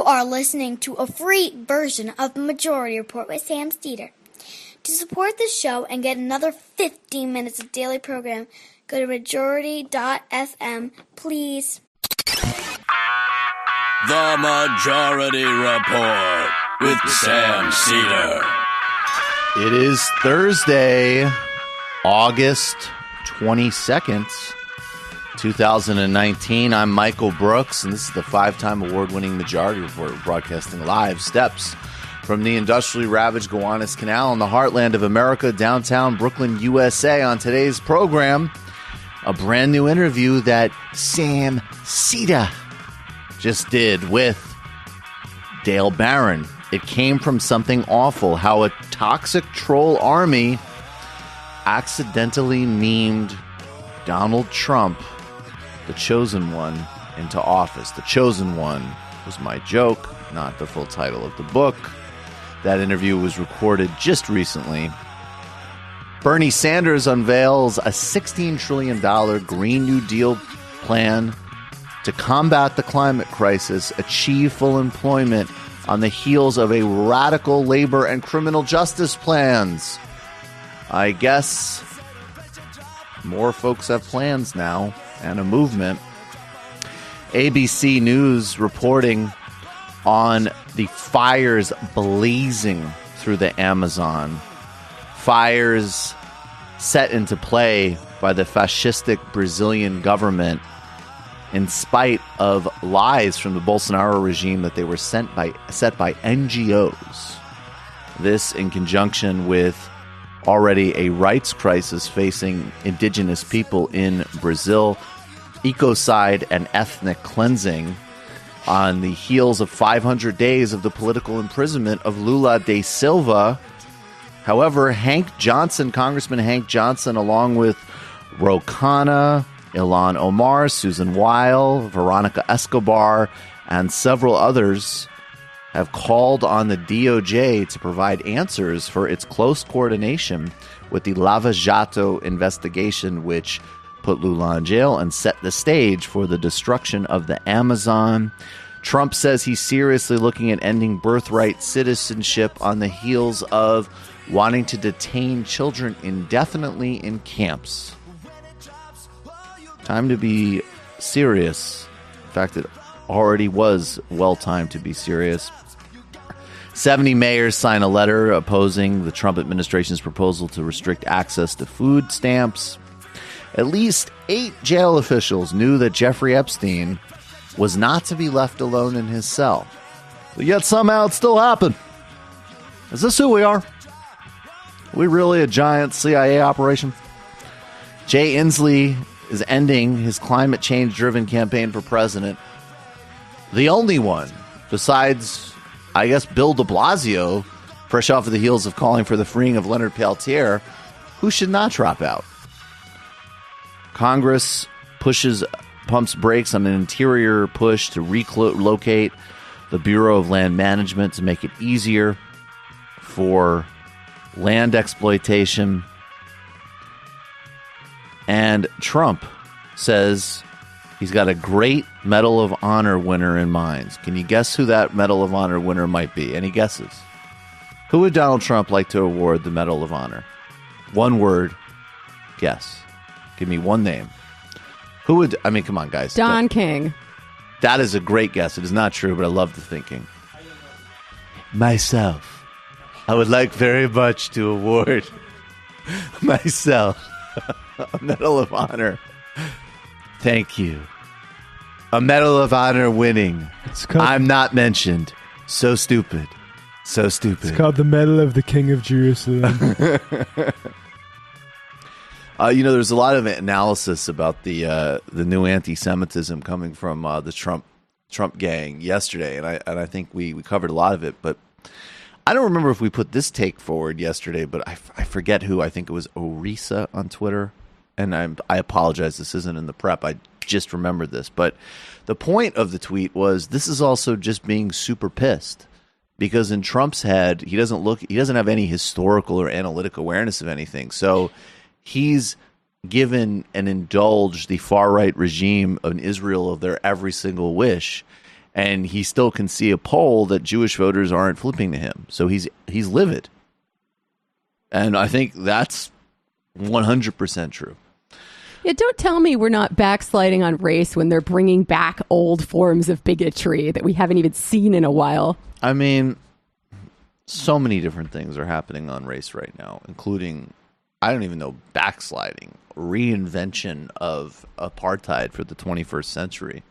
are listening to a free version of the Majority Report with Sam Steeder. To support the show and get another 15 minutes of daily program, go to majority.fm, please. The Majority Report with Sam Steeder. It is Thursday, August 22nd, 2019. I'm Michael Brooks, and this is the 5-time award-winning Majority Report, broadcasting live steps from the industrially ravaged Gowanus Canal in the heartland of America, downtown Brooklyn, USA. On today's program, a brand new interview that Sam Steeder just did with Dale Beran. It came from something awful, how a toxic troll army accidentally memed Donald Trump, the chosen one, into office. The chosen one was my joke, not the full title of the book. That interview was recorded just recently. Bernie Sanders unveils a $16 trillion Green New Deal plan to combat the climate crisis, achieve full employment on the heels of a radical labor and criminal justice plans. I guess more folks have plans now and a movement. ABC News reporting on the fires blazing through the Amazon. Fires set into play by the fascistic Brazilian government in spite of lies from the Bolsonaro regime that they were set by NGOs. This in conjunction with already a rights crisis facing indigenous people in Brazil, ecocide and ethnic cleansing on the heels of 500 days of the political imprisonment of Lula da Silva. However, Congressman Hank Johnson, along with Ro Khanna, Ilhan Omar, Susan Weil, Veronica Escobar, and several others have called on the DOJ to provide answers for its close coordination with the Lava Jato investigation, which put Lula in jail and set the stage for the destruction of the Amazon. Trump says he's seriously looking at ending birthright citizenship on the heels of wanting to detain children indefinitely in camps. Time to be serious. In fact, it already was well timed to be serious. 70 mayors sign a letter opposing the Trump administration's proposal to restrict access to food stamps. At least 8 jail officials knew that Jeffrey Epstein was not to be left alone in his cell. But yet somehow it still happened. Is this who we are? Are we really a giant CIA operation? Jay Inslee is ending his climate change-driven campaign for president. The only one, besides, I guess, Bill de Blasio, fresh off of the heels of calling for the freeing of Leonard Peltier, who should not drop out. Congress pumps brakes on an interior push to relocate the Bureau of Land Management to make it easier for land exploitation. And Trump says he's got a great Medal of Honor winner in mind. Can you guess who that Medal of Honor winner might be? Any guesses? Who would Donald Trump like to award the Medal of Honor? One word. Guess. Give me one name. Who would... I mean, come on, guys. Don King. That is a great guess. It is not true, but I love the thinking. Myself. I would like very much to award myself a Medal of Honor. Thank you. A Medal of Honor winning. I'm not mentioned. So stupid. So stupid. It's called the Medal of the King of Jerusalem. There's a lot of analysis about the new anti-Semitism coming from the Trump gang yesterday, and I think we covered a lot of it. But I don't remember if we put this take forward yesterday, but I forget who. I think it was Orisa on Twitter, and I apologize. This isn't in the prep. I just remembered this, but the point of the tweet was this is also just being super pissed. Because in Trump's head, he doesn't have any historical or analytic awareness of anything. So he's given and indulged the far-right regime in Israel of their every single wish. And he still can see a poll that Jewish voters aren't flipping to him. So he's livid. And I think that's 100% true. Yeah, don't tell me we're not backsliding on race when they're bringing back old forms of bigotry that we haven't even seen in a while. I mean, so many different things are happening on race right now, including, I don't even know, backsliding, reinvention of apartheid for the 21st century.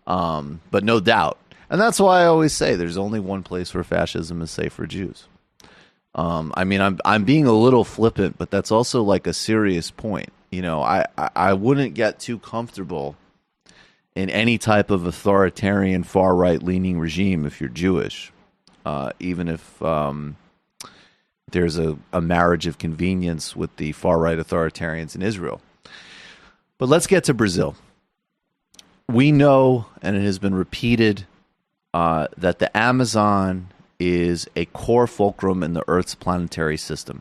But no doubt. And that's why I always say there's only one place where fascism is safe for Jews. I mean, I'm being a little flippant, but that's also like a serious point. You know, I wouldn't get too comfortable in any type of authoritarian far right leaning regime if you're Jewish, even if there's a marriage of convenience with the far right authoritarians in Israel. But let's get to Brazil. We know, and it has been repeated, that the Amazon is a core fulcrum in the Earth's planetary system.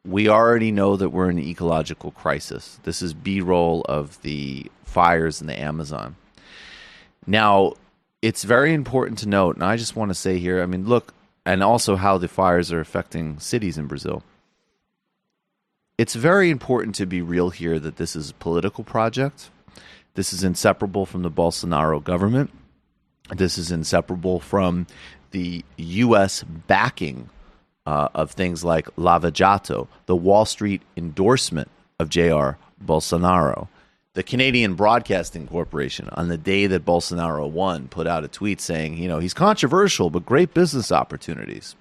We already know that we're in an ecological crisis. This is B-roll of the fires in the Amazon. Now, it's very important to note, and I just want to say here, I mean, look, and also how the fires are affecting cities in Brazil. It's very important to be real here that this is a political project. This is inseparable from the Bolsonaro government. This is inseparable from the U.S. backing of things like Lava Jato, the Wall Street endorsement of J.R. Bolsonaro. The Canadian Broadcasting Corporation, on the day that Bolsonaro won, put out a tweet saying, you know, he's controversial, but great business opportunities.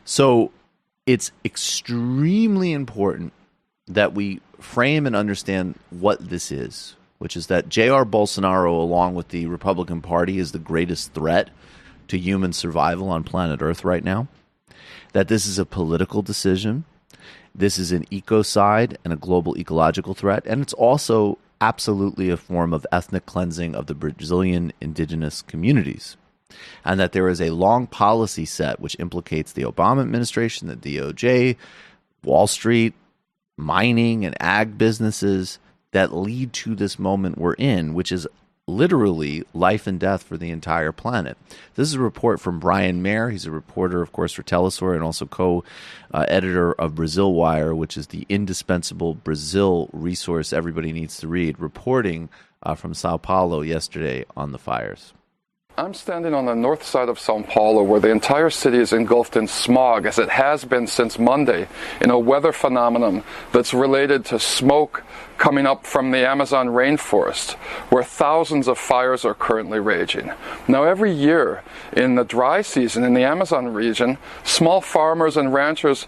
So it's extremely important that we frame and understand what this is, which is that J.R. Bolsonaro, along with the Republican Party, is the greatest threat to human survival on planet Earth right now. That this is a political decision. This is an ecocide and a global ecological threat. And it's also absolutely a form of ethnic cleansing of the Brazilian indigenous communities. And that there is a long policy set which implicates the Obama administration, the DOJ, Wall Street, mining and ag businesses that lead to this moment we're in, which is literally life and death for the entire planet. This is a report from Brian Mayer. He's a reporter, of course, for Telesur and also co-editor of Brazil Wire, which is the indispensable Brazil resource everybody needs to read, reporting from Sao Paulo yesterday on the fires. I'm standing on the north side of Sao Paulo, where the entire city is engulfed in smog, as it has been since Monday, in a weather phenomenon that's related to smoke coming up from the Amazon rainforest, where thousands of fires are currently raging. Now, every year in the dry season in the Amazon region, small farmers and ranchers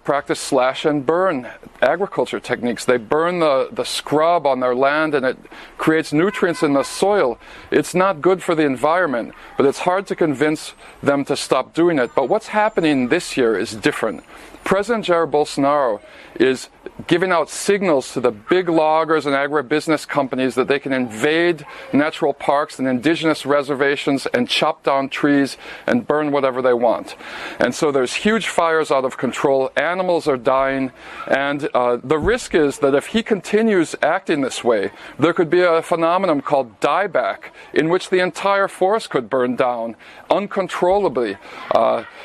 practice slash and burn agriculture techniques. They burn the scrub on their land, and it creates nutrients in the soil. It's not good for the environment, but it's hard to convince them to stop doing it. But what's happening this year is different. President Jair Bolsonaro is giving out signals to the big loggers and agribusiness companies that they can invade natural parks and indigenous reservations and chop down trees and burn whatever they want. And so there's huge fires out of control, animals are dying, and the risk is that if he continues acting this way, there could be a phenomenon called dieback, in which the entire forest could burn down uncontrollably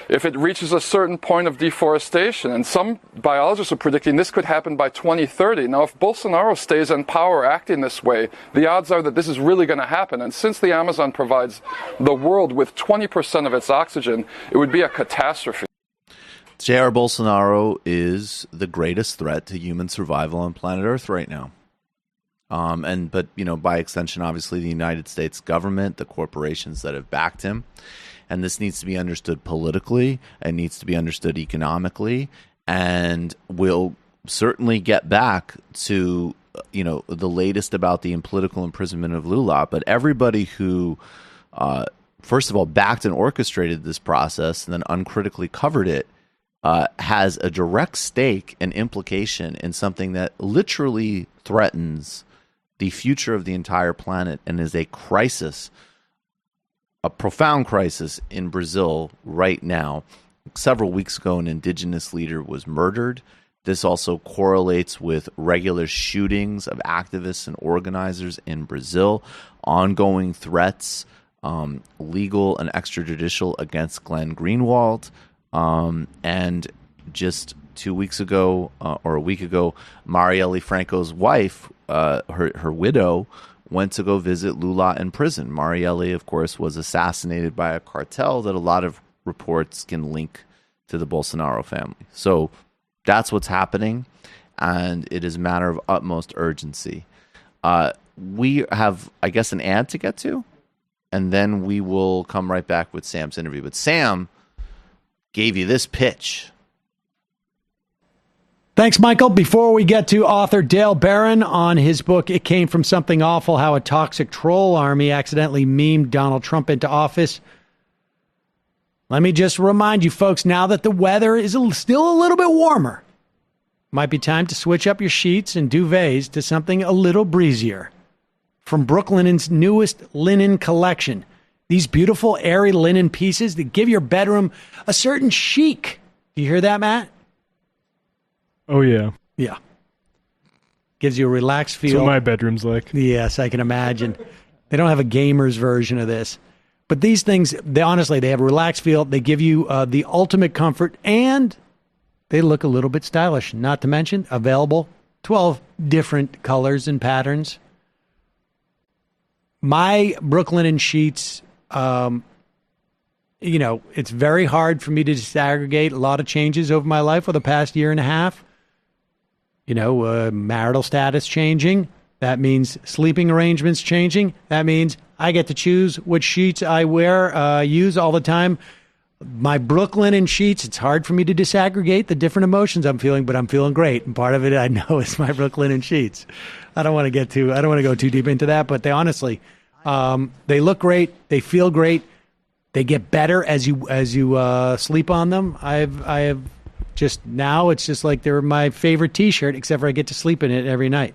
if it reaches a certain point of deforestation. And some biologists are predicting this could happen by 2030. Now, if Bolsonaro stays in power acting this way, the odds are that this is really going to happen. And since the Amazon provides the world with 20% of its oxygen, it would be a catastrophe. Jair Bolsonaro is the greatest threat to human survival on planet Earth right now. But by extension, obviously, the United States government, the corporations that have backed him. And this needs to be understood politically, and needs to be understood economically, and we'll certainly get back to the latest about the political imprisonment of Lula. But everybody who, first of all, backed and orchestrated this process and then uncritically covered it has a direct stake and implication in something that literally threatens the future of the entire planet and is a crisis. A profound crisis in Brazil right now. Several weeks ago, an indigenous leader was murdered. This also correlates with regular shootings of activists and organizers in Brazil, ongoing threats legal and extrajudicial against Glenn Greenwald. And just 2 weeks ago, or a week ago, Marielle Franco's wife, her widow, went to go visit Lula in prison. Marielle, of course, was assassinated by a cartel that a lot of reports can link to the Bolsonaro family. So that's what's happening, and it is a matter of utmost urgency. We have, I guess, an ad to get to, and then we will come right back with Sam's interview. But Sam gave you this pitch. Thanks, Michael. Before we get to author Dale Beran on his book, It Came From Something Awful, How a Toxic Troll Army Accidentally Memed Donald Trump into Office, let me just remind you folks, now that the weather is still a little bit warmer, might be time to switch up your sheets and duvets to something a little breezier. From Brooklinen's newest linen collection, these beautiful airy linen pieces that give your bedroom a certain chic. Do you hear that, Matt? Oh, yeah. Yeah. Gives you a relaxed feel. That's what my bedroom's like. Yes, I can imagine. They don't have a gamer's version of this. But these things, they honestly have a relaxed feel. They give you the ultimate comfort, and they look a little bit stylish. Not to mention, available 12 different colors and patterns. My Brooklinen sheets, it's very hard for me to disaggregate a lot of changes over my life for the past year and a half. Marital status changing. That means sleeping arrangements changing. That means I get to choose which sheets I use all the time. My Brooklinen sheets, it's hard for me to disaggregate the different emotions I'm feeling, but I'm feeling great. And part of it I know is my Brooklinen sheets. I don't want to go too deep into that, but they honestly, they look great. They feel great. They get better as you sleep on them. I have just now, it's just like they're my favorite T-shirt, except for I get to sleep in it every night.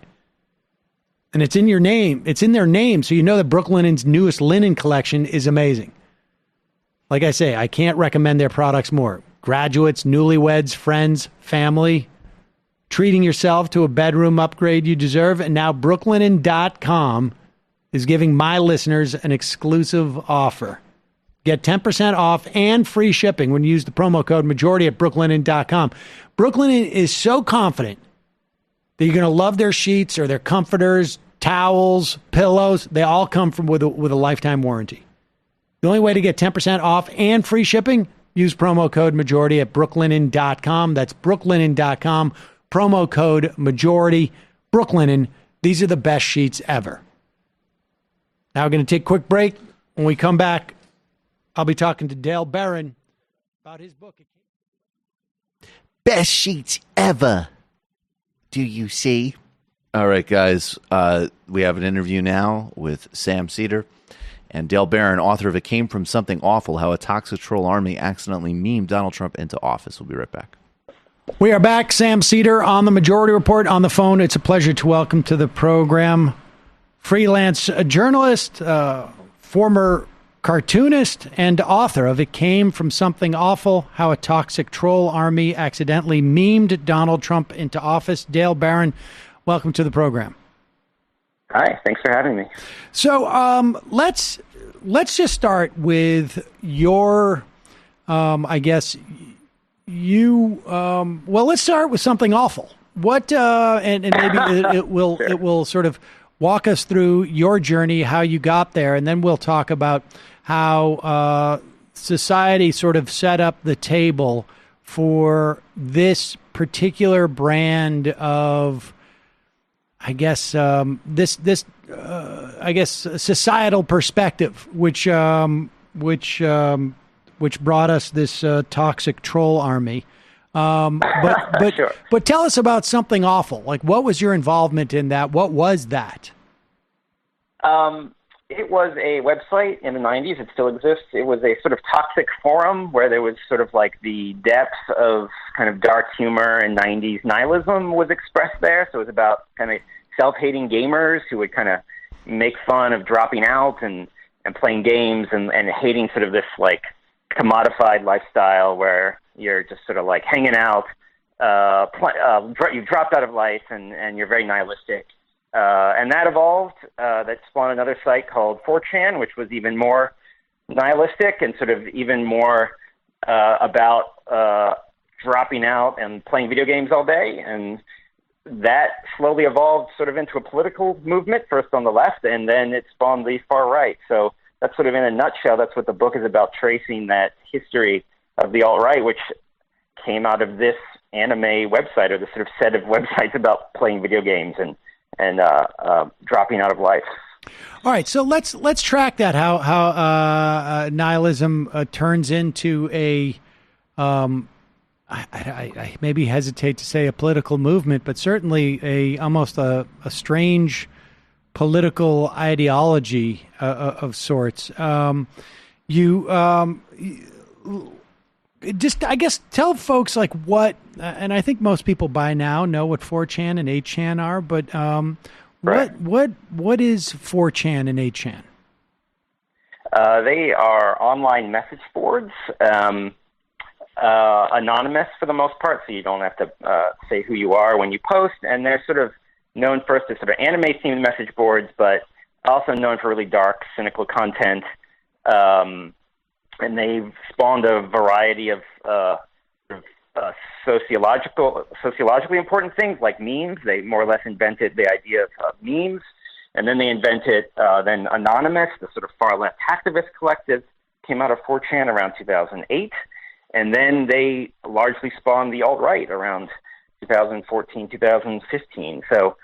And it's in your name. It's in their name, so you know that Brooklinen's newest linen collection is amazing. Like I say, I can't recommend their products more. Graduates, newlyweds, friends, family, treating yourself to a bedroom upgrade you deserve. And now Brooklinen.com is giving my listeners an exclusive offer. Get 10% off and free shipping when you use the promo code majority at Brooklinen.com. Brooklinen is so confident that you're going to love their sheets or their comforters, towels, pillows. They all come with a lifetime warranty. The only way to get 10% off and free shipping, use promo code majority at Brooklinen.com. That's Brooklinen.com. Promo code majority. Brooklinen. These are the best sheets ever. Now we're going to take a quick break. When we come back, I'll be talking to Dale Beran about his book. Best sheets ever. Do you see? All right, guys. We have an interview now with Sam Seder and Dale Beran, author of It Came From Something Awful, How a Toxic Troll Army Accidentally Memed Donald Trump into Office. We'll be right back. We are back. Sam Seder on the Majority Report on the phone. It's a pleasure to welcome to the program freelance journalist, former cartoonist, and author of It Came From Something Awful, How a Toxic Troll Army Accidentally Memed Donald Trump into Office. Dale Beran, welcome to the program. Hi, thanks for having me. So let's just start with your, let's start with something awful. What and maybe it will sort of walk us through your journey, how you got there, and then we'll talk about how society sort of set up the table for this particular brand of, societal perspective, which brought us this toxic troll army. Sure. But tell us about something awful. Like, what was your involvement in that? What was that? It was a website in the 90s. It still exists. It was a sort of toxic forum where there was sort of like the depth of kind of dark humor and 90s nihilism was expressed there. So it was about kind of self-hating gamers who would kind of make fun of dropping out and playing games and hating sort of this like commodified lifestyle where you're just sort of like hanging out, you've dropped out of life and you're very nihilistic. And that evolved. That spawned another site called 4chan, which was even more nihilistic and sort of even more about dropping out and playing video games all day. And that slowly evolved sort of into a political movement, first on the left, and then it spawned the far right. So that's sort of in a nutshell, that's what the book is about, tracing that history of the alt-right, which came out of this anime website, or this sort of set of websites about playing video games and dropping out of life. All right, so let's track that, how nihilism turns into a I maybe hesitate to say a political movement, but certainly almost a strange political ideology of sorts. Just, I guess, tell folks like what, and I think most people by now know what 4chan and 8chan are, but right. what is 4chan and 8chan? They are online message boards, anonymous for the most part, so you don't have to say who you are when you post, and they're sort of known first as sort of anime-themed message boards, but also known for really dark, cynical content. And they've spawned a variety of sociologically important things like memes. They more or less invented the idea of memes. And then they invented then Anonymous, the sort of far-left hacktivist collective, came out of 4chan around 2008. And then they largely spawned the alt-right around 2014, 2015. So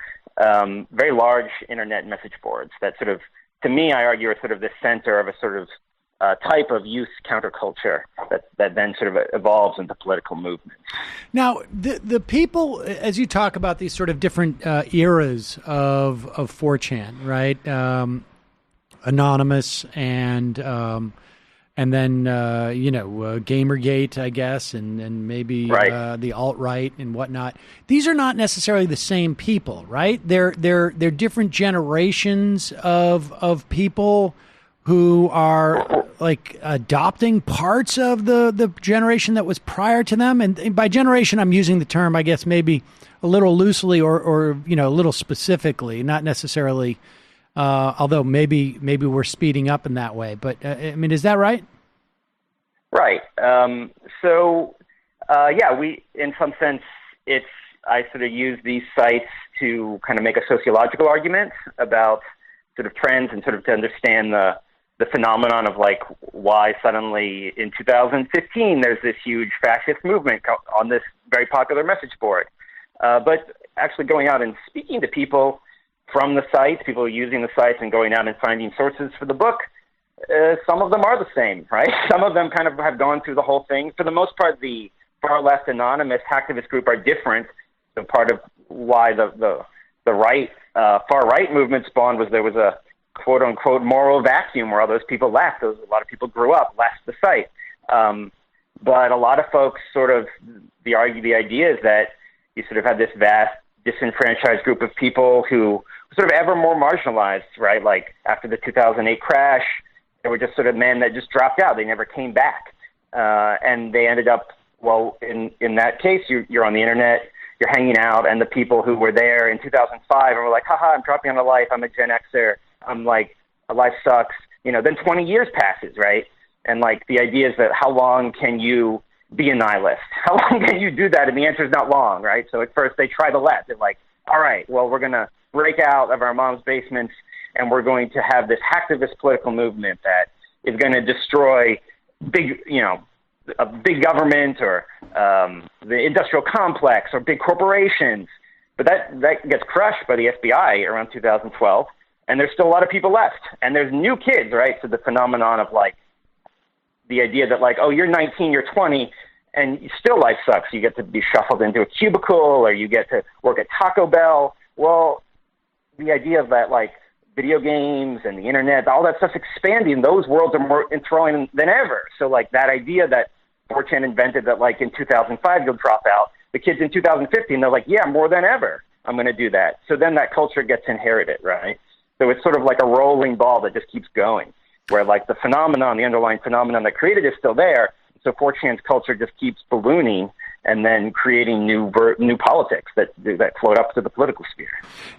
very large internet message boards that sort of, to me, I argue, are sort of the center of a sort of type of youth counterculture that then sort of evolves into political movements. Now, the people, as you talk about these sort of different eras of 4chan, right? Anonymous and then Gamergate, I guess, and maybe the alt-right and whatnot. These are not necessarily the same people, right? They're different generations of people who are like adopting parts of the generation that was prior to them. And by generation, I'm using the term, I guess, maybe a little loosely or a little specifically, not necessarily, although maybe we're speeding up in that way. But I mean, is that right? Right. We, in some sense, I sort of use these sites to kind of make a sociological argument about sort of trends and sort of to understand the phenomenon of like why suddenly in 2015 there's this huge fascist movement on this very popular message board. But actually going out and speaking to people from the sites, people using the sites and going out and finding sources for the book, some of them are the same, right? Some of them kind of have gone through the whole thing. For the most part, the far left anonymous hacktivist group are different. So part of why the right, far right movement spawned was there was a quote unquote moral vacuum where all those people left. A lot of people grew up, left the site. But a lot of folks the idea is that you sort of had this vast disenfranchised group of people who were sort of ever more marginalized, right? Like after the 2008 crash, there were just sort of men that just dropped out. They never came back. And they ended up, in that case, you're on the internet, you're hanging out, and the people who were there in 2005 and were like, haha, I'm dropping out of life, I'm a Gen Xer, I'm like, life sucks. Then 20 years passes, right? And like the idea is that how long can you be a nihilist? How long can you do that? And the answer is not long, right? So at first they try the left. They're like, all right, well, we're going to break out of our mom's basements and we're going to have this hacktivist political movement that is going to destroy a big government or the industrial complex or big corporations. But that gets crushed by the FBI around 2012. And there's still a lot of people left. And there's new kids, right? So the phenomenon of like the idea that like, oh, you're 19, you're 20, and still life sucks. You get to be shuffled into a cubicle or you get to work at Taco Bell. Well, the idea of that like video games and the internet, all that stuff's expanding. Those worlds are more enthralling than ever. So like that idea that 4chan invented that like in 2005 you'll drop out. The kids in 2015, they're like, yeah, more than ever, I'm going to do that. So then that culture gets inherited, right? So it's sort of like a rolling ball that just keeps going, where like the phenomenon, the underlying phenomenon that created it is still there. So 4chan's culture just keeps ballooning and then creating new politics that float up to the political sphere.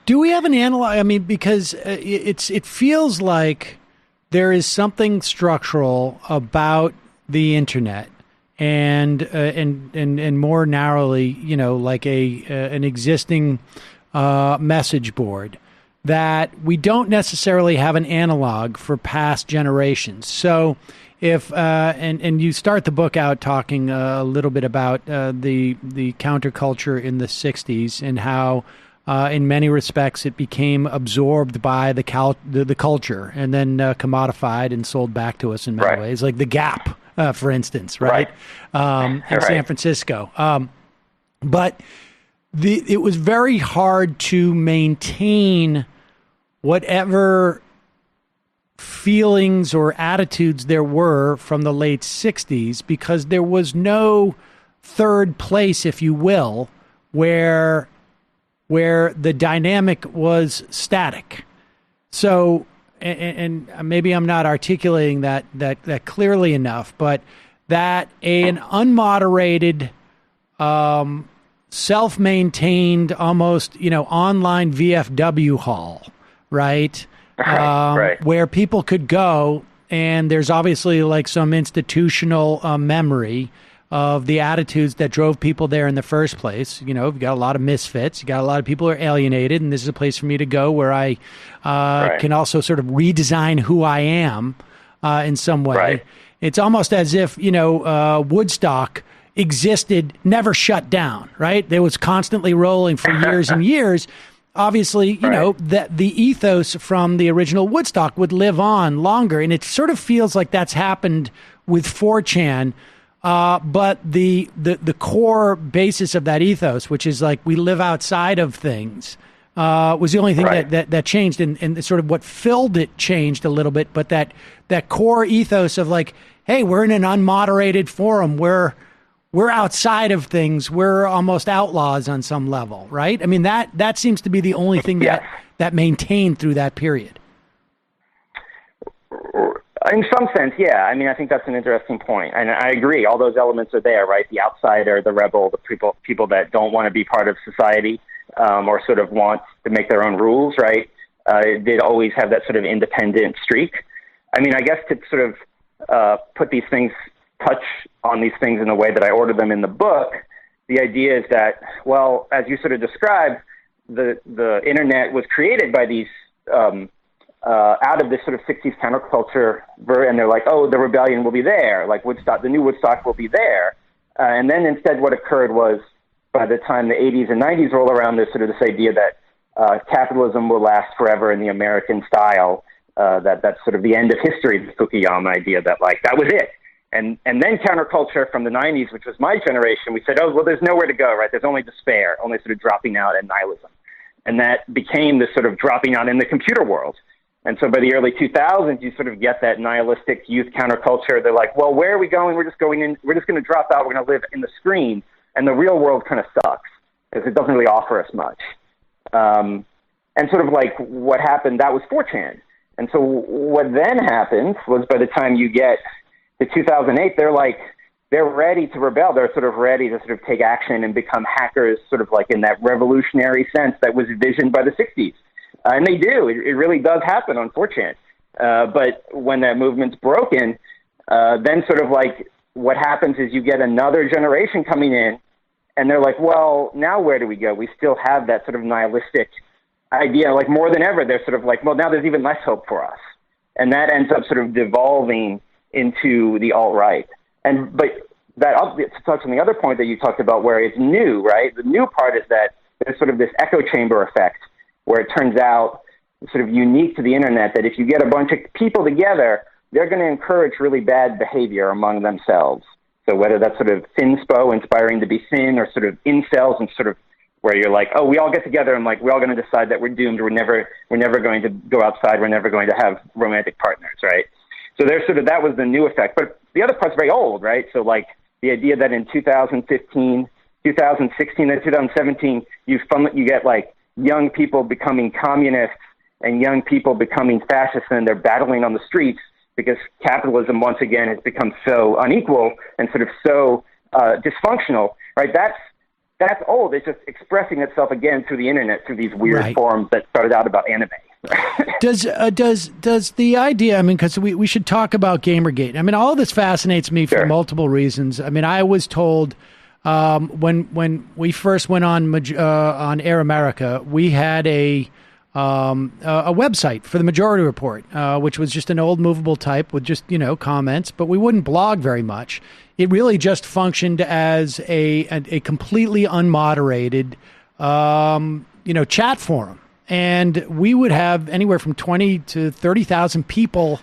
Do we have an analog? I mean, because it feels like there is something structural about the internet, and more narrowly, like an existing message board, that we don't necessarily have an analog for past generations. So if and you start the book out talking a little bit about the counterculture in the 60s and how in many respects it became absorbed by the culture and then commodified and sold back to us in many ways, like the Gap, for instance, in San Francisco. But it was very hard to maintain whatever feelings or attitudes there were from the late 60s, because there was no third place, if you will, where the dynamic was static. So, and maybe I'm not articulating that clearly enough, but that an unmoderated, self-maintained, almost, online VFW hall, right? Where people could go, and there's obviously like some institutional memory of the attitudes that drove people there in the first place. You've got a lot of misfits, you got a lot of people who are alienated, and this is a place for me to go where I can also sort of redesign who I am in some way. Right. It's almost as if, Woodstock existed, never shut down, right? It was constantly rolling for years and years. Obviously, that the ethos from the original Woodstock would live on longer. And it sort of feels like that's happened with 4chan. But the core basis of that ethos, which is like we live outside of things, was the only thing that changed. And sort of what filled it changed a little bit. But that core ethos of like, hey, we're in an unmoderated forum. We're outside of things. We're almost outlaws on some level, right? I mean, that seems to be the only thing that maintained through that period. In some sense, yeah. I mean, I think that's an interesting point. And I agree. All those elements are there, right? The outsider, the rebel, the people that don't want to be part of society or sort of want to make their own rules, right? They'd always have that sort of independent streak. I mean, I guess to sort of put these things, touch on these things in the way that I ordered them in the book, the idea is that, well, as you sort of described, the internet was created by these out of this sort of 60s counterculture, and they're like, oh, the rebellion will be there, like Woodstock, the new Woodstock will be there. And then instead what occurred was, by the time the 80s and 90s roll around, there's sort of this idea that capitalism will last forever in the American style, that's sort of the end of history, the Fukuyama idea that like, that was it. And then counterculture from the 90s, which was my generation, we said, oh, well, there's nowhere to go, right? There's only despair, only sort of dropping out and nihilism. And that became this sort of dropping out in the computer world. And so by the early 2000s, you sort of get that nihilistic youth counterculture. They're like, well, where are we going? We're just going in. We're just going to drop out. We're going to live in the screen. And the real world kind of sucks because it doesn't really offer us much. And sort of like what happened, that was 4chan. And so what then happened was by the time you get to 2008, they're ready to rebel. They're sort of ready to sort of take action and become hackers, sort of like in that revolutionary sense that was envisioned by the 60s. And they do. It really does happen on 4chan. But when that movement's broken, then sort of like what happens is you get another generation coming in, and they're like, well, now where do we go? We still have that sort of nihilistic idea. Like more than ever, they're sort of like, well, now there's even less hope for us. And that ends up sort of devolving into the alt-right. But that, to touch on the other point that you talked about where it's new, right? The new part is that there's sort of this echo chamber effect where it turns out sort of unique to the internet that if you get a bunch of people together, they're going to encourage really bad behavior among themselves. So whether that's sort of thinspo, inspiring to be thin, or sort of incels, and sort of where you're like, oh, we all get together and like we're all going to decide that we're doomed. We're never going to go outside. We're never going to have romantic partners, right? So there's sort of, that was the new effect. But the other part's very old, right? So like the idea that in 2015, 2016, and 2017, you get like young people becoming communists and young people becoming fascists, and they're battling on the streets because capitalism once again has become so unequal and sort of so dysfunctional, right? That's old. It's just expressing itself again through the internet, through these weird forums that started out about anime. Does the idea, I mean, because we should talk about Gamergate. I mean, all of this fascinates me for multiple reasons. I mean, I was told when we first went on Air America, we had a website for the Majority Report, which was just an old movable type with just, comments, but we wouldn't blog very much. It really just functioned as a completely unmoderated, chat forum. And we would have anywhere from 20 to 30,000 people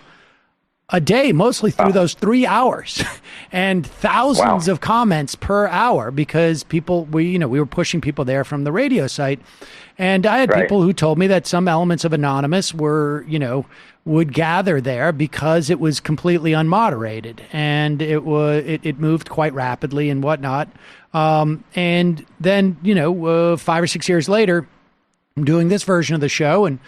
a day, mostly through those 3 hours, and thousands of comments per hour because we were pushing people there from the radio site. And I had people who told me that some elements of Anonymous would gather there because it was completely unmoderated and it moved quite rapidly and whatnot. And then, 5 or 6 years later, I'm doing this version of the show, and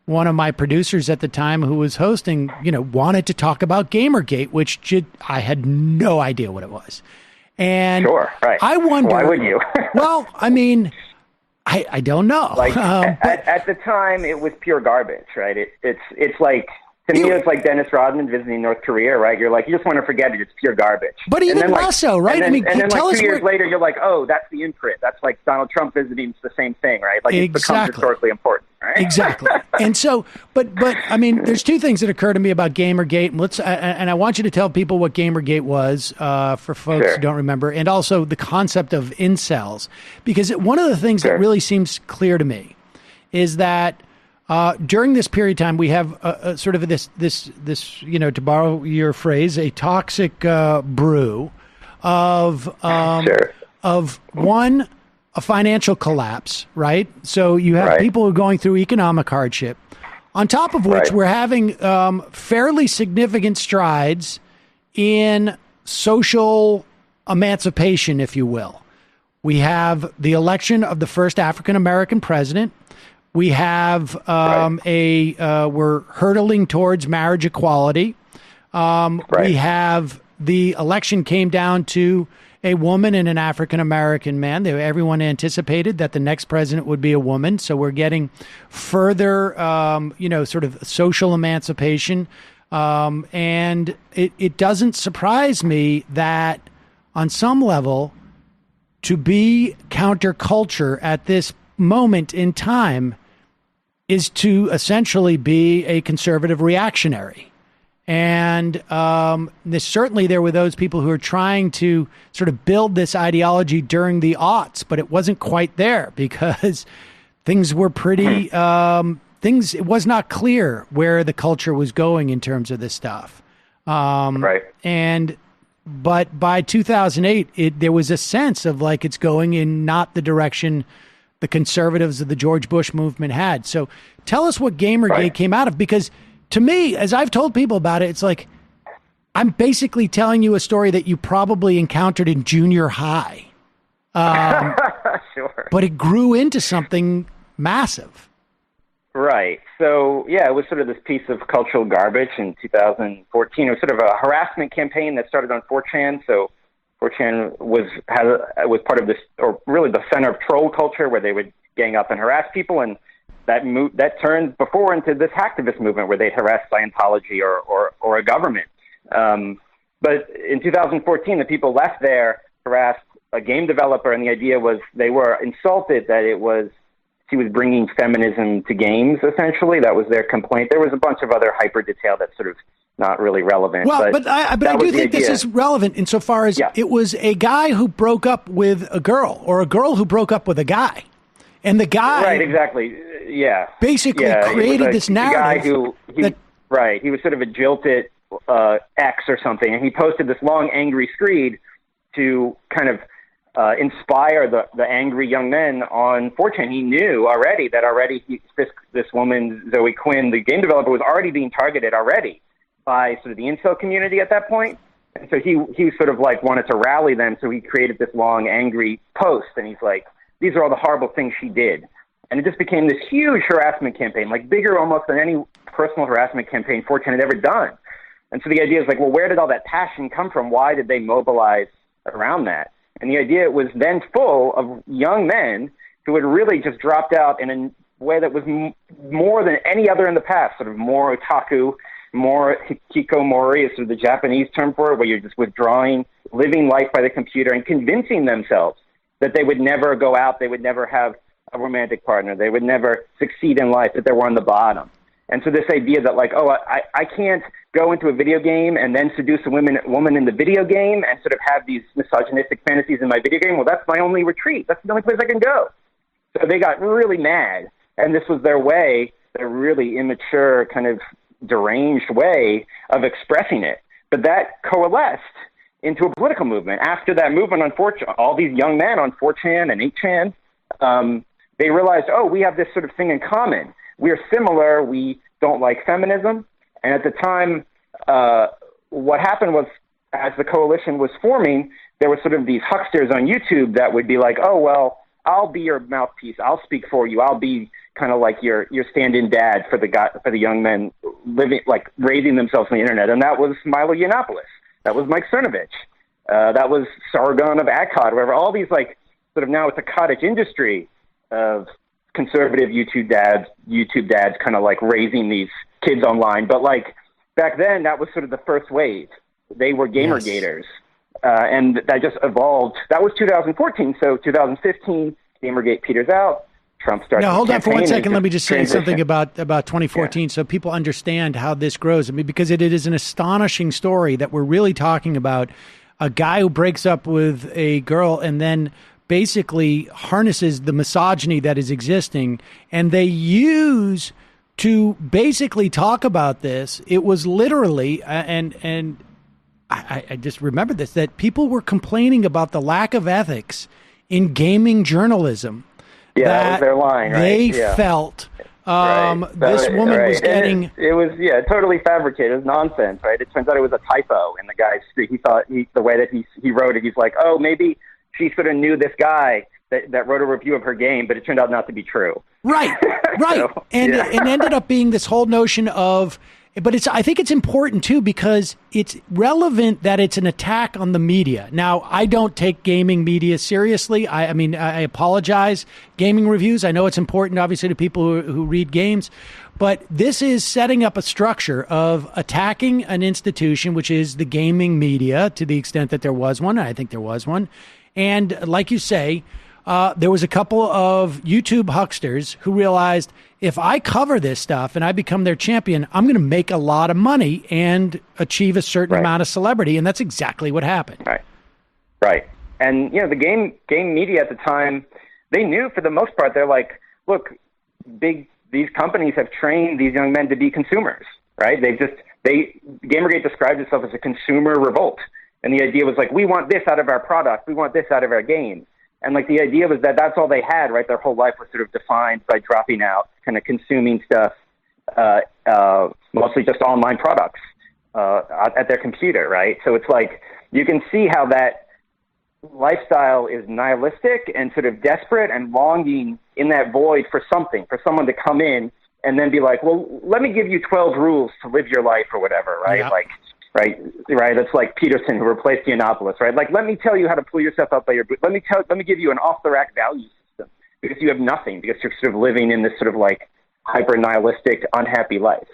one of my producers at the time who was hosting, wanted to talk about Gamergate, which I had no idea what it was. And I wonder, why would you? Well, I mean, I don't know. Like at the time, it was pure garbage, right? It's like, to me, it's like Dennis Rodman visiting North Korea, right? You're like, you just want to forget it. It's pure garbage. But even less so, right? And then 2 years later, you're like, oh, that's the imprint. That's like Donald Trump visiting. It's the same thing, right? Like it becomes historically important, right? Exactly. And so, but I mean, there's two things that occur to me about Gamergate. And I want you to tell people what Gamergate was for folks who don't remember, and also the concept of incels, because one of the things that really seems clear to me is that during this period of time, we have sort of this, to borrow your phrase, a toxic brew of one, a financial collapse, right? So you have people who are going through economic hardship, on top of which we're having fairly significant strides in social emancipation, if you will. We have the election of the first African-American president. We have we're hurtling towards marriage equality. We have the election came down to a woman and an African-American man. Everyone anticipated that the next president would be a woman. So we're getting further, sort of social emancipation. And it doesn't surprise me that on some level, to be counterculture at this moment in time is to essentially be a conservative reactionary. And certainly there were those people who were trying to sort of build this ideology during the aughts, but it wasn't quite there because things were pretty, it was not clear where the culture was going in terms of this stuff. But by 2008, there was a sense of like it's going in not the direction the conservatives of the George Bush movement had. So tell us what Gamergate came out of, because to me, as I've told people about it, it's like I'm basically telling you a story that you probably encountered in junior high. But it grew into something massive. Right. So, yeah, it was sort of this piece of cultural garbage in 2014. It was sort of a harassment campaign that started on 4chan. So 4chan was part of this, or really the center of troll culture, where they would gang up and harass people, and that turned before into this hacktivist movement where they'd harass Scientology or a government. But in 2014, the people left there harassed a game developer, and the idea was they were insulted that she was bringing feminism to games, essentially. That was their complaint. There was a bunch of other hyper detail that's sort of not really relevant. Well, but I do think this is relevant insofar as it was a guy who broke up with a girl, or a girl who broke up with a guy. And the guy... Right, exactly. Yeah. Basically created this narrative. He was sort of a jilted ex or something, and he posted this long, angry screed to kind of inspire the angry young men on 4chan. He knew already that this woman, Zoe Quinn, the game developer, was already being targeted already by sort of the incel community at that point. And so he sort of like wanted to rally them, so he created this long, angry post, and he's like, these are all the horrible things she did. And it just became this huge harassment campaign, like bigger almost than any personal harassment campaign 4chan had ever done. And so the idea is like, well, where did all that passion come from? Why did they mobilize around that? And the idea was then full of young men who had really just dropped out in a way that was more than any other in the past, sort of more otaku, more hikikomori is sort of the Japanese term for it, where you're just withdrawing, living life by the computer and convincing themselves that they would never go out, they would never have a romantic partner, they would never succeed in life, that they were on the bottom. And so this idea that like, oh, I can't go into a video game and then seduce a woman in the video game and sort of have these misogynistic fantasies in my video game, well, that's my only retreat. That's the only place I can go. So they got really mad, and this was their way, their really immature, kind of deranged way of expressing it. But that coalesced into a political movement. After that movement on 4chan, all these young men on 4chan and 8chan, they realized, oh, we have this sort of thing in common. We're similar. We don't like feminism. And at the time, what happened was, as the coalition was forming, there were sort of these hucksters on YouTube that would be like, oh, well, I'll be your mouthpiece. I'll speak for you. I'll be kind of like your stand-in dad for the young men living, like raising themselves on the internet. And that was Milo Yiannopoulos. That was Mike Cernovich. That was Sargon of Akkad, whatever. All these like sort of, now it's a cottage industry of conservative YouTube dads kind of like raising these kids online. But like back then, that was sort of the first wave. They were Gamergaters. And that just evolved. That was 2014. So 2015, Gamergate peters out. Trump starts. Now, hold on for 1 second. Let me just say something about 2014 so people understand how this grows. I mean, because it is an astonishing story that we're really talking about a guy who breaks up with a girl and then basically harnesses the misogyny that is existing. And they use to basically talk about this. It was literally, and I just remember this, that people were complaining about the lack of ethics in gaming journalism. Yeah, that was their line, right? They felt this woman was getting... It was, totally fabricated. It was nonsense, right? It turns out it was a typo in the guy's script. He thought, the way that he wrote it, he's like, oh, maybe she sort of knew this guy that wrote a review of her game, but it turned out not to be true. Right. So, and it ended up being this whole notion of... But I think it's important, too, because it's relevant that it's an attack on the media. Now, I don't take gaming media seriously. I mean, I apologize. Gaming reviews, I know it's important, obviously, to people who read games. But this is setting up a structure of attacking an institution, which is the gaming media, to the extent that there was one. I think there was one. And like you say, there was a couple of YouTube hucksters who realized, if I cover this stuff and I become their champion, I'm going to make a lot of money and achieve a certain amount of celebrity. And that's exactly what happened. Right. And, the game media at the time, they knew for the most part, they're like, look, these companies have trained these young men to be consumers, right? Gamergate described itself as a consumer revolt. And the idea was like, we want this out of our product. We want this out of our game. And like the idea was that that's all they had, right? Their whole life was sort of defined by dropping out, kind of consuming stuff, mostly just online products at their computer, right? So it's like you can see how that lifestyle is nihilistic and sort of desperate and longing in that void for something, for someone to come in and then be like, well, let me give you 12 rules to live your life or whatever, right? Yeah. Like, right. It's like Peterson who replaced Yiannopoulos, right? Like, let me tell you how to pull yourself up by your boot. Let me give you an off-the-rack value system because you have nothing, because you're sort of living in this sort of like hyper-nihilistic, unhappy life.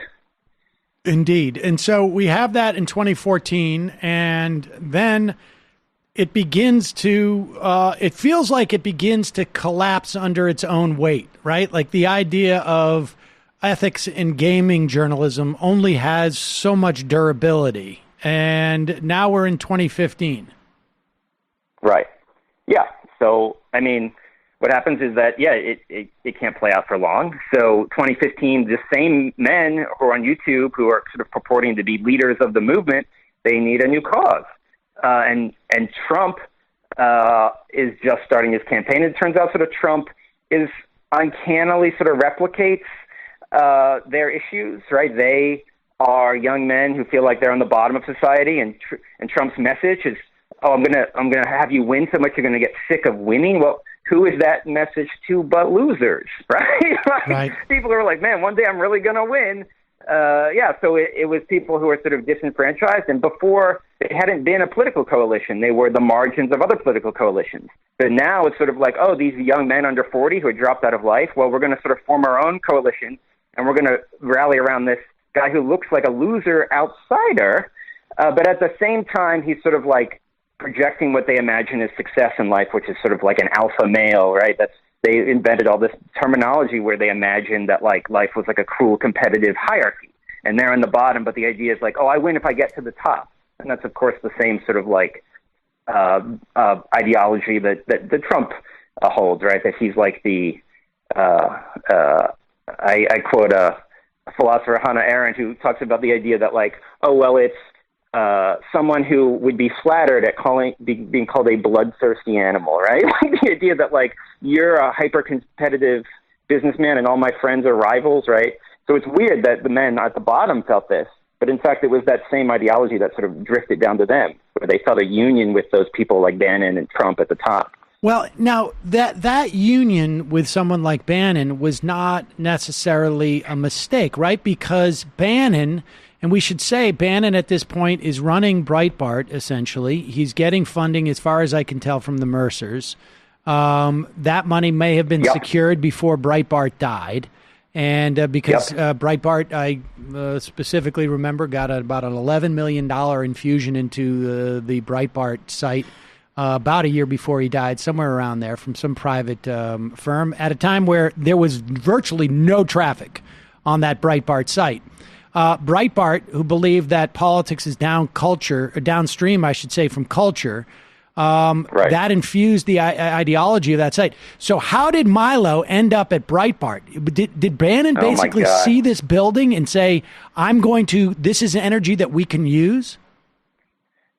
Indeed. And so we have that in 2014, and then it begins to, it feels like it begins to collapse under its own weight, right? Like the idea of ethics in gaming journalism only has so much durability. And now we're in 2015. Right. Yeah. So, I mean, what happens is that, it can't play out for long. So 2015, the same men who are on YouTube who are sort of purporting to be leaders of the movement, they need a new cause. And Trump is just starting his campaign. It turns out sort of Trump is uncannily sort of replicates their issues, right? They are young men who feel like they're on the bottom of society, and Trump's message is, "Oh, I'm gonna have you win so much you're gonna get sick of winning." Well, who is that message to but losers, right? Right. People are like, "Man, one day I'm really gonna win." So it was people who are sort of disenfranchised, and before they hadn't been a political coalition. They were the margins of other political coalitions. But now it's sort of like, oh, these young men under 40 who had dropped out of life, well, we're going to sort of form our own coalition, and we're going to rally around this guy who looks like a loser outsider, but at the same time, he's sort of like projecting what they imagine as success in life, which is sort of like an alpha male, right? They invented all this terminology where they imagined that like life was like a cruel competitive hierarchy, and they're in the bottom, but the idea is like, oh, I win if I get to the top. And that's, of course, the same sort of like ideology that Trump holds, right? That he's like I quote a philosopher, Hannah Arendt, who talks about the idea that like, oh, well, it's someone who would be flattered at being called a bloodthirsty animal, right? Like the idea that like you're a hyper-competitive businessman and all my friends are rivals, right? So it's weird that the men at the bottom felt this, but in fact it was that same ideology that sort of drifted down to them, where they felt a union with those people like Bannon and Trump at the top. Well, now that union with someone like Bannon was not necessarily a mistake, right? Because Bannon, and we should say Bannon at this point is running Breitbart, essentially. He's getting funding, as far as I can tell, from the Mercers. That money may have been secured before Breitbart died. And because Breitbart, I specifically remember, got about an $11 million infusion into the Breitbart site about a year before he died, somewhere around there, from some private firm at a time where there was virtually no traffic on that Breitbart site. Breitbart, who believed that politics is downstream, I should say, from culture, that infused the ideology of that site. So how did Milo end up at Breitbart? Did Bannon basically see this building and say, this is energy that we can use?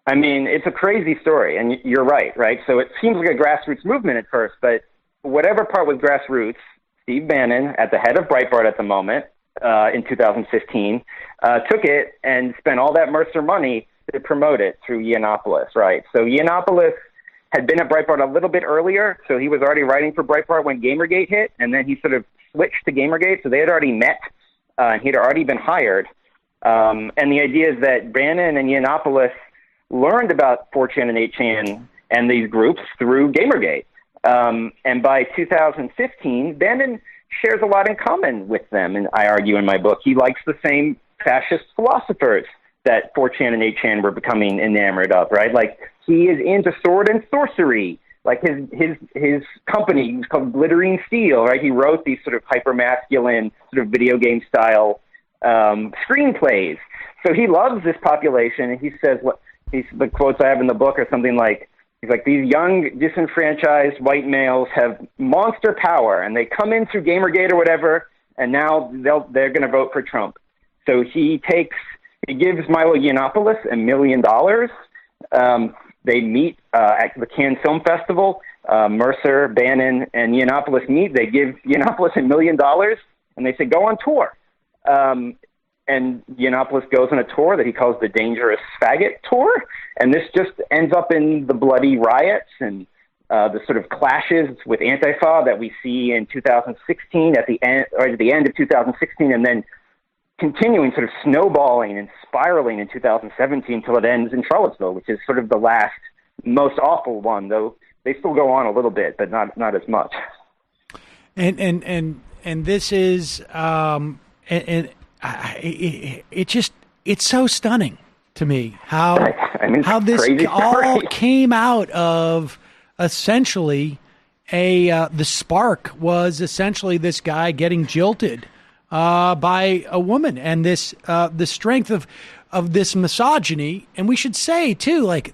I mean, it's a crazy story, and you're right? So it seems like a grassroots movement at first, but whatever part was grassroots, Steve Bannon, at the head of Breitbart at the moment, in 2015, took it and spent all that Mercer money to promote it through Yiannopoulos, right? So Yiannopoulos had been at Breitbart a little bit earlier, so he was already writing for Breitbart when Gamergate hit, and then he sort of switched to Gamergate, so they had already met, and he'd already been hired. And the idea is that Bannon and Yiannopoulos learned about 4chan and 8chan and these groups through Gamergate. And by 2015, Bannon shares a lot in common with them, and I argue in my book. He likes the same fascist philosophers that 4chan and 8chan were becoming enamored of, right? Like, he is into sword and sorcery. Like, his company is called Glittering Steel, right? He wrote these sort of hyper-masculine, sort of video game-style screenplays. So he loves this population, and he says, the quotes I have in the book are something like, he's like, these young, disenfranchised white males have monster power, and they come in through Gamergate or whatever, and now they're going to vote for Trump. So he gives Milo Yiannopoulos $1 million. They meet at the Cannes Film Festival. Mercer, Bannon, and Yiannopoulos meet. They give Yiannopoulos $1 million, and they say, go on tour. And Yiannopoulos goes on a tour that he calls the Dangerous Faggot Tour, and this just ends up in the bloody riots and the sort of clashes with Antifa that we see in 2016 at the end of 2016, and then continuing sort of snowballing and spiraling in 2017 until it ends in Charlottesville, which is sort of the last, most awful one, though they still go on a little bit, but not as much. And this is it's so stunning to me how this all came out of essentially the spark was essentially this guy getting jilted by a woman, and this the strength of this misogyny. And we should say too, like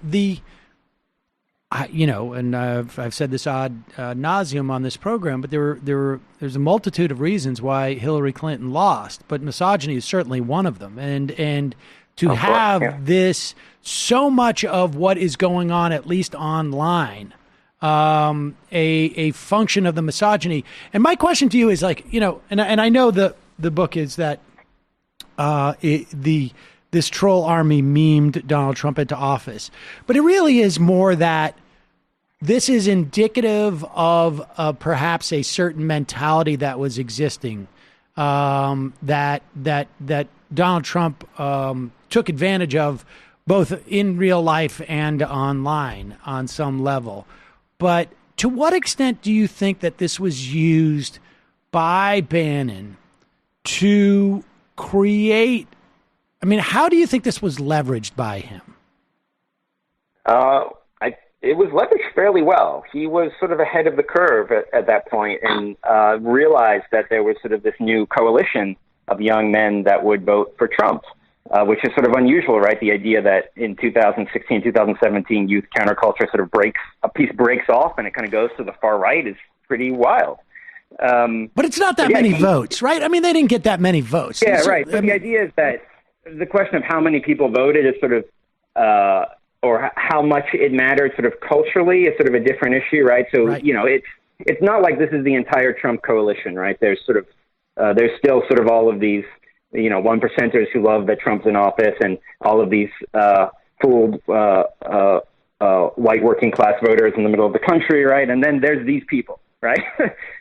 and I've said this ad nauseum on this program, but there's a multitude of reasons why Hillary Clinton lost, but misogyny is certainly one of them. And to have this, so much of what is going on, at least online, a function of the misogyny. And my question to you is like, and I know the book is that this troll army memed Donald Trump into office. But it really is more that this is indicative of perhaps a certain mentality that was existing, that Donald Trump took advantage of both in real life and online on some level. But to what extent do you think that this was used by Bannon to create? I mean, how do you think this was leveraged by him? It was leveraged fairly well. He was sort of ahead of the curve at that point and realized that there was sort of this new coalition of young men that would vote for Trump, which is sort of unusual, right? The idea that in 2016, 2017, youth counterculture sort of breaks off and it kind of goes to the far right is pretty wild. But it's not that many votes, right? I mean, they didn't get that many votes. Yeah, right. But the idea is that the question of how many people voted is sort of, or how much it mattered sort of culturally is sort of a different issue, right? So, Right. you know, it's not like this is the entire Trump coalition, right? There's sort of, there's still sort of all of these, you know, 1%ers who love that Trump's in office and all of these fooled white working class voters in the middle of the country, right? And then there's these people, right?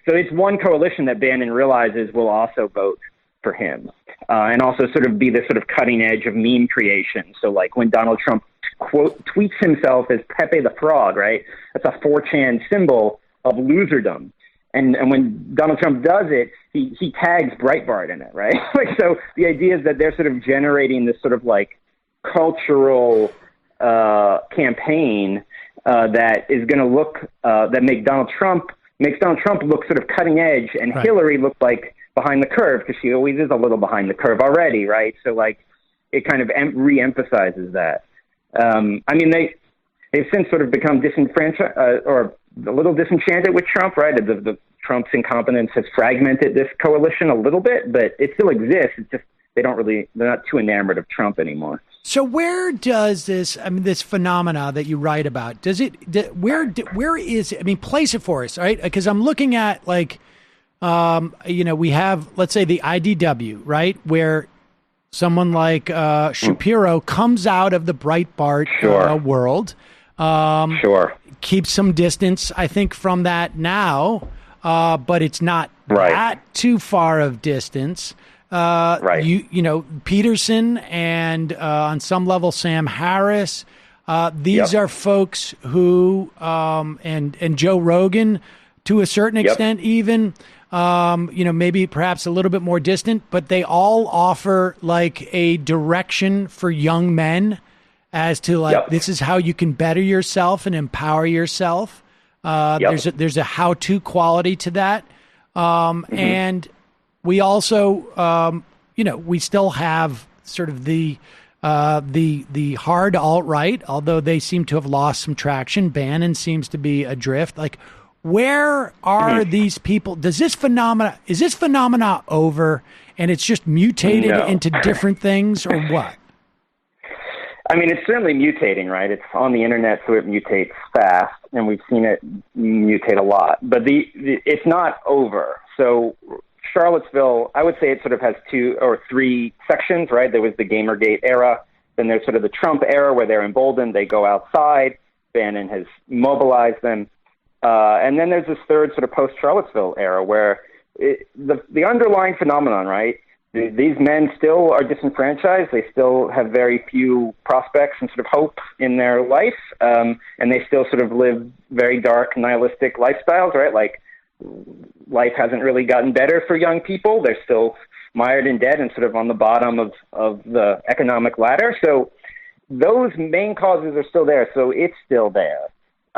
So it's one coalition that Bannon realizes will also vote for him, and also sort of be the sort of cutting edge of meme creation. So like when Donald Trump tweets himself as Pepe the Frog, right? That's a 4chan symbol of loserdom. And when Donald Trump does it, he tags Breitbart in it, right? Like, so the idea is that they're sort of generating this sort of like cultural campaign that is going to look that makes Donald Trump look sort of cutting edge, and Right. Hillary looked like behind the curve because she always is a little behind the curve already, right? So like it kind of re-emphasizes that. I mean, they've since sort of become disenfranchised or a little disenchanted with Trump, right? The Trump's incompetence has fragmented this coalition a little bit, but it still exists. It's just they're not too enamored of Trump anymore. So where does this, I mean, this phenomena that you write about, where is it? I mean, place it for us, right? Because I'm looking at like, you know, we have, let's say the IDW, right? Where someone like Shapiro comes out of the Breitbart world. Keeps some distance, I think, from that now, but it's not that too far of distance. You know, Peterson and on some level Sam Harris. These are folks who and Joe Rogan to a certain extent, even you know, maybe perhaps a little bit more distant, but they all offer like a direction for young men as to like this is how you can better yourself and empower yourself. There's a how-to quality to that, and we also you know, we still have sort of the hard alt-right, although they seem to have lost some traction. Bannon seems to be adrift. Like, where are these people? Is this phenomena over and it's just mutated into different things, or what? I mean, it's certainly mutating, right? It's on the internet, so it mutates fast, and we've seen it mutate a lot. But it's not over. So Charlottesville, I would say it sort of has 2 or 3 sections, right? There was the Gamergate era. Then there's sort of the Trump era where they're emboldened. They go outside. Bannon has mobilized them. And then there's this third sort of post-Charlottesville era where the underlying phenomenon, right? These men still are disenfranchised. They still have very few prospects and sort of hope in their life. And they still sort of live very dark, nihilistic lifestyles, right? Like, life hasn't really gotten better for young people. They're still mired in debt and sort of on the bottom of the economic ladder. So those main causes are still there. So it's still there.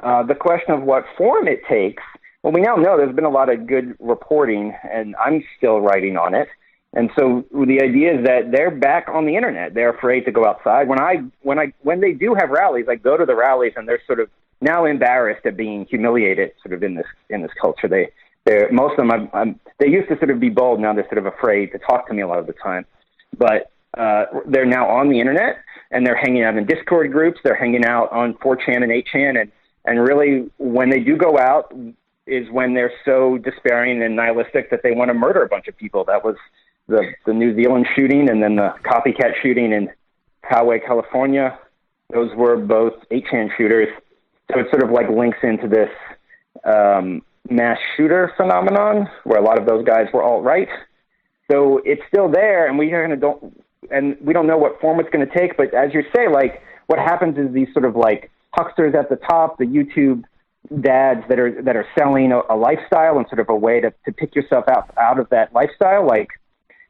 The question of what form it takes, well, we now know there's been a lot of good reporting, and I'm still writing on it. And so the idea is that they're back on the internet. They're afraid to go outside. When they do have rallies, I go to the rallies, and they're sort of now embarrassed at being humiliated sort of in this culture. Most of them, they used to sort of be bold. Now they're sort of afraid to talk to me a lot of the time. But they're now on the internet, and they're hanging out in Discord groups. They're hanging out on 4chan and 8chan. And really, when they do go out is when they're so despairing and nihilistic that they want to murder a bunch of people. That was the New Zealand shooting, and then the copycat shooting in Poway, California. Those were both 8chan shooters. So it sort of like links into this mass shooter phenomenon where a lot of those guys were alt-right. So it's still there, and we don't know what form it's going to take. But as you say, like, what happens is these sort of like hucksters at the top, the YouTube dads that are selling a lifestyle and sort of a way to pick yourself out of that lifestyle, like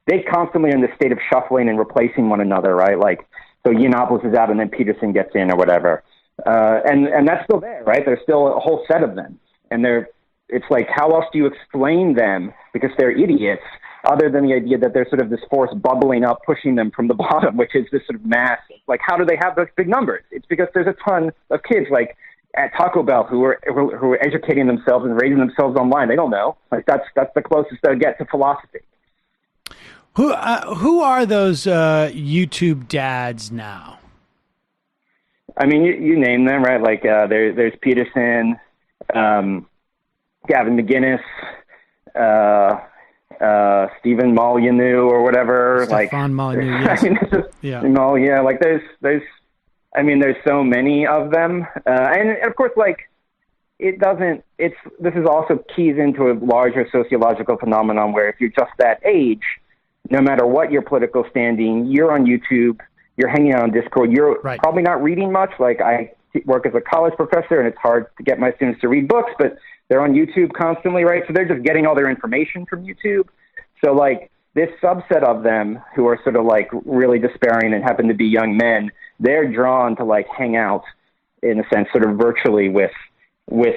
they constantly are in the state of shuffling and replacing one another, right? Like, so Yiannopoulos is out and then Peterson gets in or whatever. And that's still there, right? There's still a whole set of them. And it's like, how else do you explain them? Because they're idiots, other than the idea that there's sort of this force bubbling up, pushing them from the bottom, which is this sort of mass. Like, how do they have those big numbers? It's because there's a ton of kids, like, at Taco Bell who are educating themselves and raising themselves online. They don't know. Like, that's the closest they'll get to philosophy. Who are those YouTube dads now? I mean, you name them, right? Like, there's Peterson, Gavin McGinnis, Stephen Molyneux or whatever. Stefan Molyneux, yes. I mean, it's just, yeah. Like, there's so many of them, and of course, like, this is also keys into a larger sociological phenomenon where if you're just that age, no matter what your political standing, you're on YouTube, you're hanging out on Discord, you're probably not reading much. Like, I work as a college professor, and it's hard to get my students to read books, but they're on YouTube constantly, right? So they're just getting all their information from YouTube. So, like, this subset of them who are sort of, like, really despairing and happen to be young men, they're drawn to, like, hang out, in a sense, sort of virtually with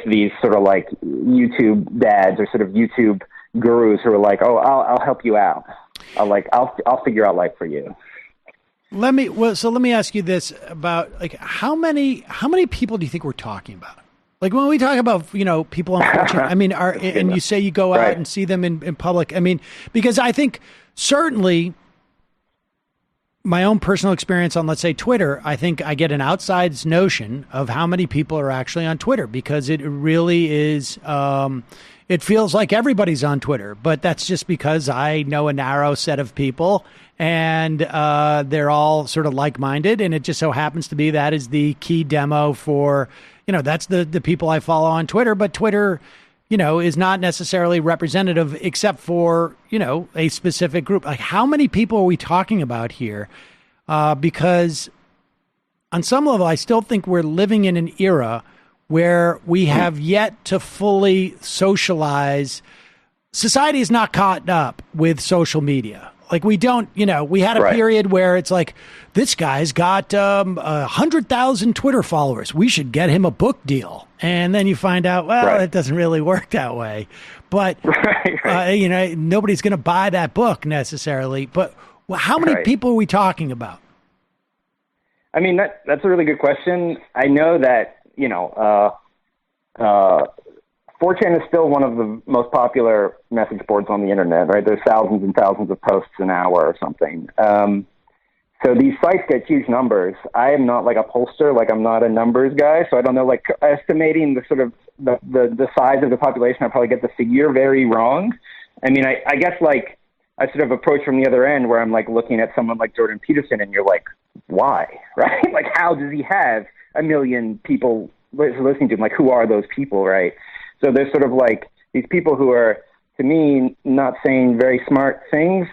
these sort of, like, YouTube dads or sort of YouTube gurus who are like, oh, I'll help you out. I'll figure out life for you. Let me ask you this about, like, how many people do you think we're talking about? Like, when we talk about, people unfortunately, I mean, and you say you go out and see them in public. I mean, because I think certainly my own personal experience on, let's say, Twitter, I think I get an outside notion of how many people are actually on Twitter, because it really is, it feels like everybody's on Twitter, but that's just because I know a narrow set of people, and they're all sort of like-minded, and it just so happens to be that is the key demo for, that's the people I follow on Twitter. But Twitter, is not necessarily representative except for, a specific group. Like, how many people are we talking about here? Because on some level, I still think we're living in an era where we have yet to fully socialize. Society is not caught up with social media. Like, we don't, we had a period where it's like, this guy's got 100,000 Twitter followers. We should get him a book deal. And then you find out, well, it doesn't really work that way. But, nobody's going to buy that book necessarily. But how many people are we talking about? I mean, that's a really good question. I know that, 4chan is still one of the most popular message boards on the internet, right? There's thousands and thousands of posts an hour or something. So these sites get huge numbers. I am not like a pollster, like, I'm not a numbers guy, so I don't know, like, estimating the sort of the size of the population, I probably get the figure very wrong. I mean, I guess, like, I sort of approach from the other end where I'm, like, looking at someone like Jordan Peterson, and you're like, why, right? Like, how does he have 1 million people listening to him? Like, who are those people, right? So there's sort of, like, these people who are, to me, not saying very smart things,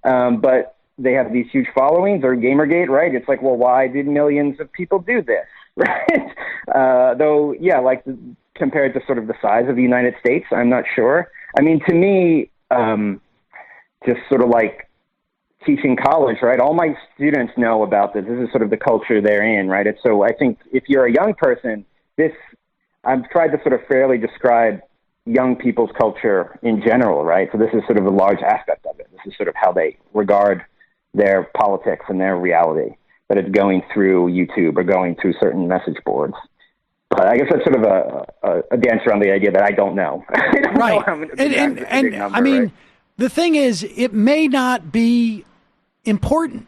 but they have these huge followings, or Gamergate, right? It's like, well, why did millions of people do this, right? Though, yeah, like, compared to sort of the size of the United States, I'm not sure. I mean, to me, just sort of like teaching college, right? All my students know about this. This is sort of the culture they're in, right? So I think if you're a young person, I've tried to sort of fairly describe young people's culture in general, right? So this is sort of a large aspect of it. This is sort of how they regard their politics and their reality, that it's going through YouTube or going through certain message boards. But I guess that's sort of a dance around the idea that I don't know. I don't know how many, and number, I mean, the thing is, it may not be important,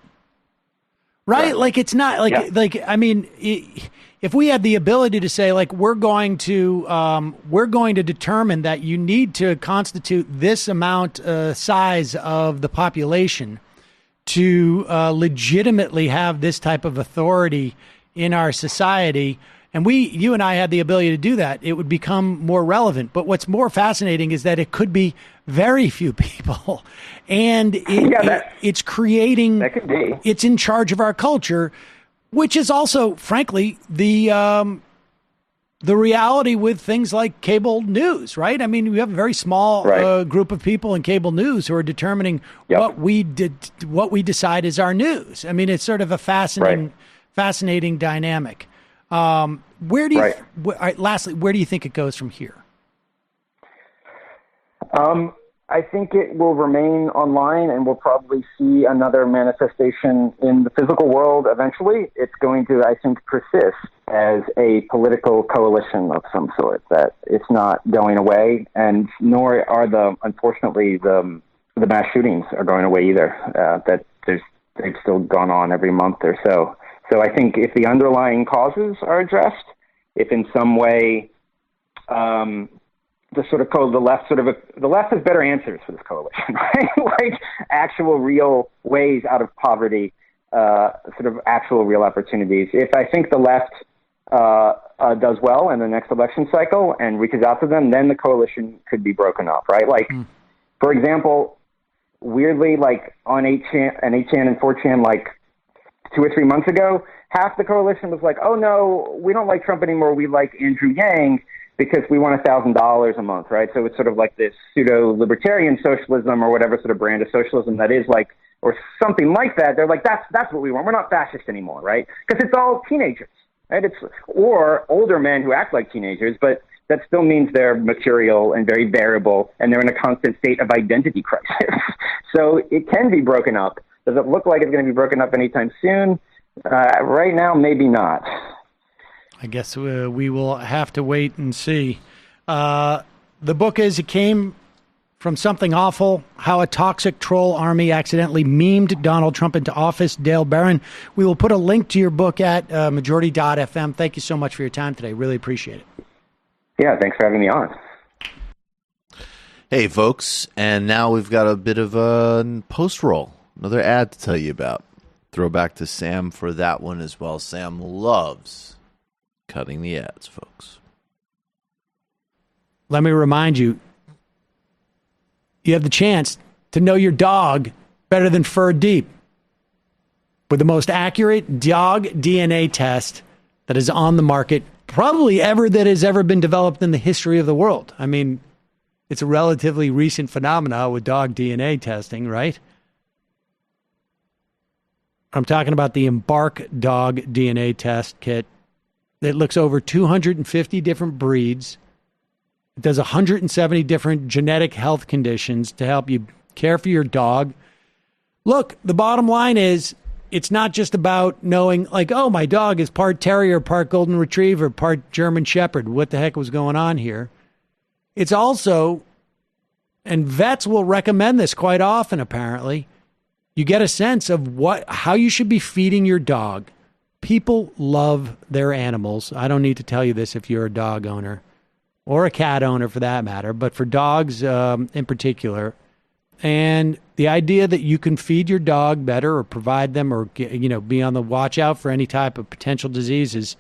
right? Like, it's not like I mean, if we had the ability to say, like, we're going to determine that you need to constitute this amount size of the population to legitimately have this type of authority in our society, and you and I had the ability to do that, it would become more relevant. But what's more fascinating is that it could be very few people, and it's creating, it's in charge of our culture. which is also, frankly, the reality with things like cable news, right? I mean, we have a very small group of people in cable news who are determining what we decide is our news. I mean, it's sort of a fascinating dynamic. Lastly, where do you think it goes from here? I think it will remain online, and we'll probably see another manifestation in the physical world eventually. It's going to, I think, persist as a political coalition of some sort, that it's not going away, and nor are unfortunately, the mass shootings are going away either, that they've still gone on every month or so. So I think if the underlying causes are addressed, if in some way, the left has better answers for this coalition, right? Like actual real ways out of poverty, actual real opportunities. If I think the left does well in the next election cycle and reaches out to them, then the coalition could be broken up, right? Like, for example, weirdly, like on 8chan and 4chan, like 2 or 3 months ago, half the coalition was like, oh no, we don't like Trump anymore, we like Andrew Yang, because we want $1,000 a month, right? So it's sort of like this pseudo-libertarian socialism or whatever sort of brand of socialism that is like, or something like that. They're like, that's what we want. We're not fascist anymore, right? Because it's all teenagers, right? Or older men who act like teenagers, but that still means they're mercurial and very variable, and they're in a constant state of identity crisis. So it can be broken up. Does it look like it's going to be broken up anytime soon? Right now, maybe not. I guess we will have to wait and see. The book is It Came from Something Awful, How a Toxic Troll Army Accidentally Memed Donald Trump into Office, Dale Beran. We will put a link to your book at majority.fm. Thank you so much for your time today. Really appreciate it. Yeah, thanks for having me on. Hey, folks, and now we've got a bit of a post-roll, another ad to tell you about. Throw back to Sam for that one as well. Sam loves cutting the ads, folks. Let me remind you, you have the chance to know your dog better than Fur Deep with the most accurate dog DNA test that is on the market, probably that has ever been developed in the history of the world. I mean, it's a relatively recent phenomenon with dog DNA testing, right? I'm talking about the Embark Dog DNA Test Kit. It looks over 250 different breeds. It does 170 different genetic health conditions to help you care for your dog. Look, the bottom line is it's not just about knowing, like, oh, my dog is part terrier, part golden retriever, part German shepherd. What the heck was going on here? It's also, and vets will recommend this quite often, apparently, you get a sense of how you should be feeding your dog. People love their animals. I don't need to tell you this if you're a dog owner or a cat owner for that matter, but for dogs in particular. And the idea that you can feed your dog better or provide them or be on the watch out for any type of potential diseases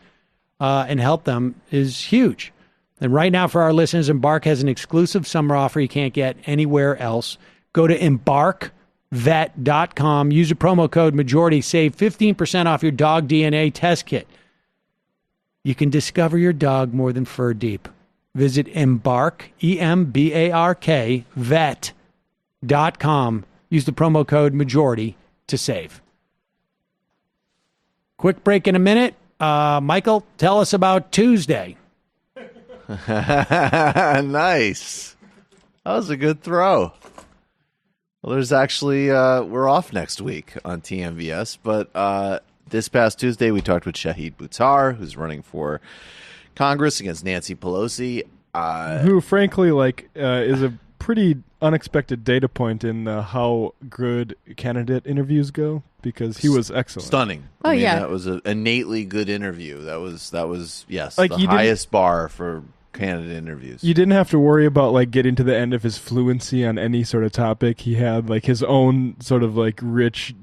and help them is huge. And right now for our listeners, Embark has an exclusive summer offer you can't get anywhere else. Go to embarkvet.com. Use the promo code MAJORITY. Save 15% off your dog DNA test kit. You can discover your dog more than Fur Deep. Visit Embark, EMBARK, vet.com. Use the promo code MAJORITY to save. Quick break in a minute. Michael, tell us about Tuesday. Nice. That was a good throw. Well, there's actually, we're off next week on TMVS, but this past Tuesday we talked with Shahid Buttar, who's running for Congress against Nancy Pelosi. Who, frankly, is a pretty unexpected data point in how good candidate interviews go, because he was excellent. Stunning. Oh, I mean, yeah. That was an innately good interview. That was yes, Like, the highest bar for candidate interviews. You didn't have to worry about getting to the end of his fluency on any sort of topic. He had his own sort of rich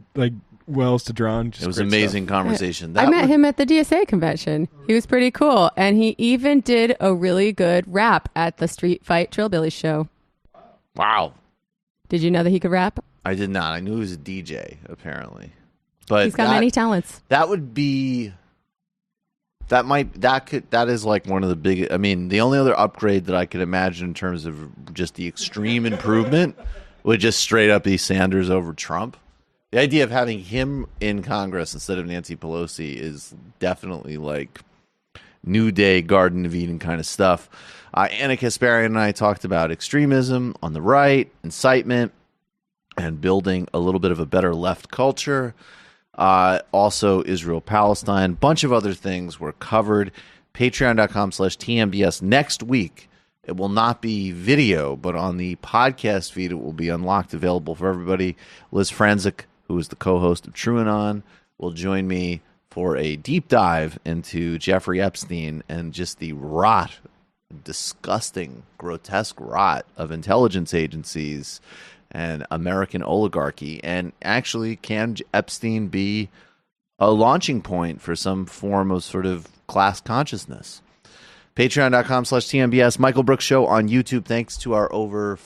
wells to draw on. It was an amazing conversation. I met him at the DSA convention. He was pretty cool, and he even did a really good rap at the Street Fight Trillbilly show. Wow. Did you know that he could rap? I did not. I knew he was a DJ, apparently. But he's got many talents. That would be. That is like one of the big. I mean, the only other upgrade that I could imagine in terms of just the extreme improvement would just straight up be Sanders over Trump. The idea of having him in Congress instead of Nancy Pelosi is definitely like New Day, Garden of Eden kind of stuff. Ana Kasparian and I talked about extremism on the right, incitement, and building a little bit of a better left culture. Also, Israel-Palestine, bunch of other things were covered. Patreon.com/TMBS. Next week, it will not be video, but on the podcast feed, it will be unlocked, available for everybody. Liz Franzik, who is the co-host of TrueAnon, will join me for a deep dive into Jeffrey Epstein and just the rot, disgusting, grotesque rot of intelligence agencies and American oligarchy. And actually, can Epstein be a launching point for some form of sort of class consciousness? Patreon.com/TMBS. Michael Brooks Show on YouTube. Thanks to our over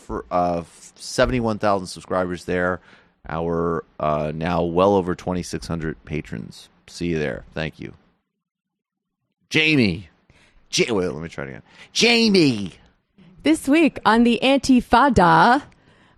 71,000 subscribers there. Our now well over 2,600 patrons. See you there. Thank you. Jamie. Wait, let me try it again. Jamie. This week on the Antifada,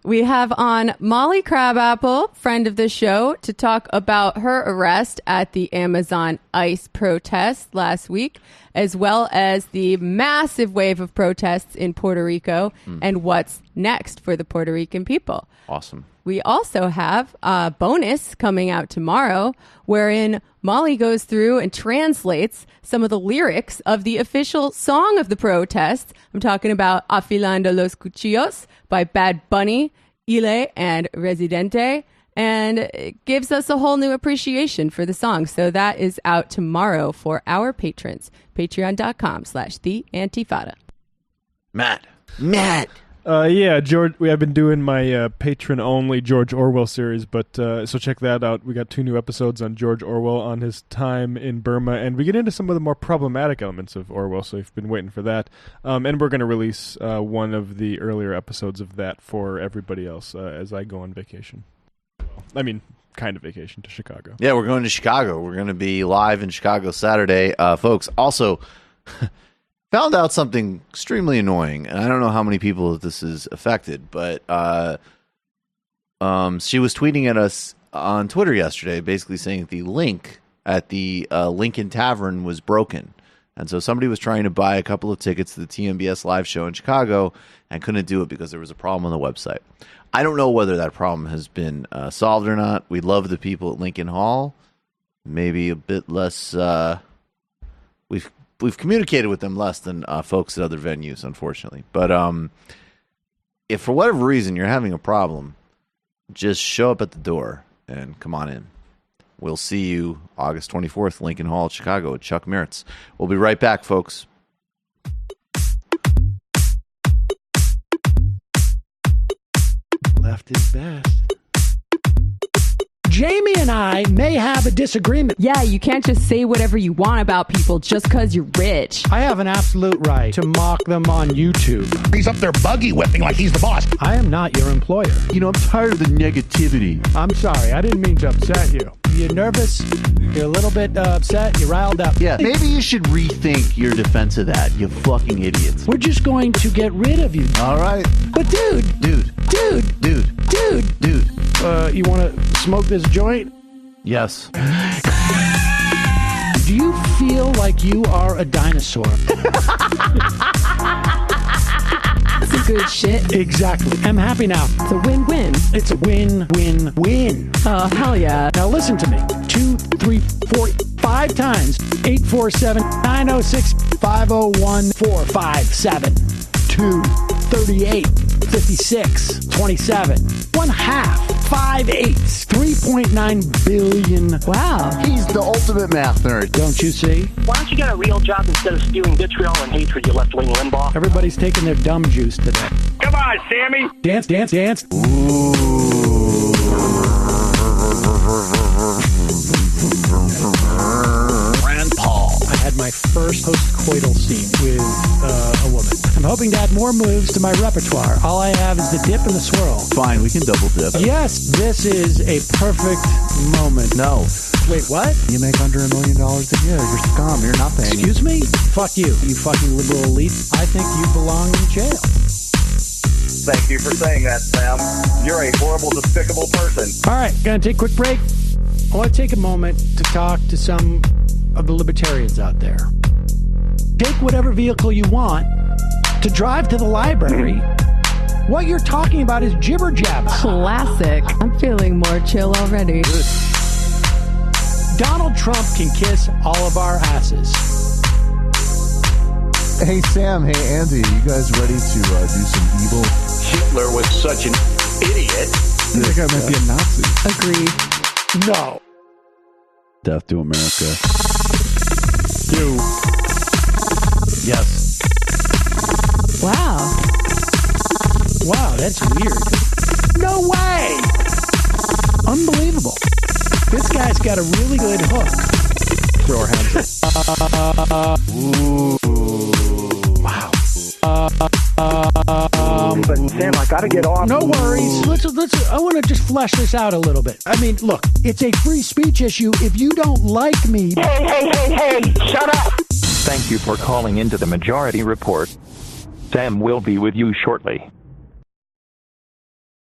we have on Molly Crabapple, friend of the show, to talk about her arrest at the Amazon ICE protest last week, as well as the massive wave of protests in Puerto Rico and what's next for the Puerto Rican people. Awesome. We also have a bonus coming out tomorrow wherein Molly goes through and translates some of the lyrics of the official song of the protest. I'm talking about Afilando los Cuchillos by Bad Bunny, Ile, and Residente, and it gives us a whole new appreciation for the song. So that is out tomorrow for our patrons. Patreon.com/TheAntifada. Matt. Yeah, George. We have been doing my patron-only George Orwell series, but so check that out. We got 2 new episodes on George Orwell on his time in Burma, and we get into some of the more problematic elements of Orwell. So you've been waiting for that, and we're going to release one of the earlier episodes of that for everybody else as I go on vacation. I mean, kind of vacation to Chicago. Yeah, we're going to Chicago. We're going to be live in Chicago Saturday, folks. Also. Found out something extremely annoying, and I don't know how many people this is affected, but she was tweeting at us on Twitter yesterday, basically saying the link at the Lincoln Tavern was broken. And so somebody was trying to buy a couple of tickets to the TMBS live show in Chicago and couldn't do it because there was a problem on the website. I don't know whether that problem has been solved or not. We love the people at Lincoln Hall. Maybe a bit less... We've communicated with them less than folks at other venues, unfortunately. But if for whatever reason you're having a problem, just show up at the door and come on in. We'll see you August 24th, Lincoln Hall, Chicago, with Chuck Meritz. We'll be right back, folks. Left is best. Jamie and I may have a disagreement. Yeah, you can't just say whatever you want about people just because you're rich. I have an absolute right to mock them on YouTube. He's up there buggy whipping like he's the boss. I am not your employer. You know, I'm tired of the negativity. I'm sorry, I didn't mean to upset you. You're nervous? You're a little bit upset? You're riled up? Yeah, maybe you should rethink your defense of that, you fucking idiots. We're just going to get rid of you. All right. But dude. You want to smoke this joint? Yes. Do you feel like you are a dinosaur? That's some good shit. Exactly. I'm happy now. It's a win-win. It's a win-win-win. Oh, hell yeah. Now listen to me. 2, 3, 4, 5 times. 847-906-501-457. 2, 38, 56, 27. 1/2. 5 8s. 3.9 billion. Wow. He's the ultimate math nerd. Don't you see? Why don't you get a real job instead of spewing vitriol and hatred, you left-wing Limbaugh? Everybody's taking their dumb juice today. Come on, Sammy! Dance, dance, dance. Rand Paul. I had my my first post-coital scene with a woman. I'm hoping to add more moves to my repertoire. All I have is the dip and the swirl. Fine, we can double dip. Yes, this is a perfect moment. No. Wait, what? You make under $1 million a year. You're scum. You're nothing. Excuse me? Fuck you, you fucking liberal elite. I think you belong in jail. Thank you for saying that, Sam. You're a horrible, despicable person. All right, gonna take a quick break. I want to take a moment to talk to some of the libertarians out there. Take whatever vehicle you want to drive to the library. What you're talking about is jibber jabber. Classic. I'm feeling more chill already. Donald Trump can kiss all of our asses. Hey, Sam. Hey, Andy. You guys ready to do some evil? Hitler was such an idiot. That guy might be a Nazi. Agreed. No. Death to America. You. Yes. Wow. Wow, that's weird. No way! Unbelievable. This guy's got a really good hook. Throw our hands up. Ooh. Wow. But Sam, I gotta get off. No worries. Let's. I want to just flesh this out a little bit. I mean, look, it's a free speech issue. If you don't like me, Hey, shut up! Thank you for calling into the Majority Report. Sam will be with you shortly.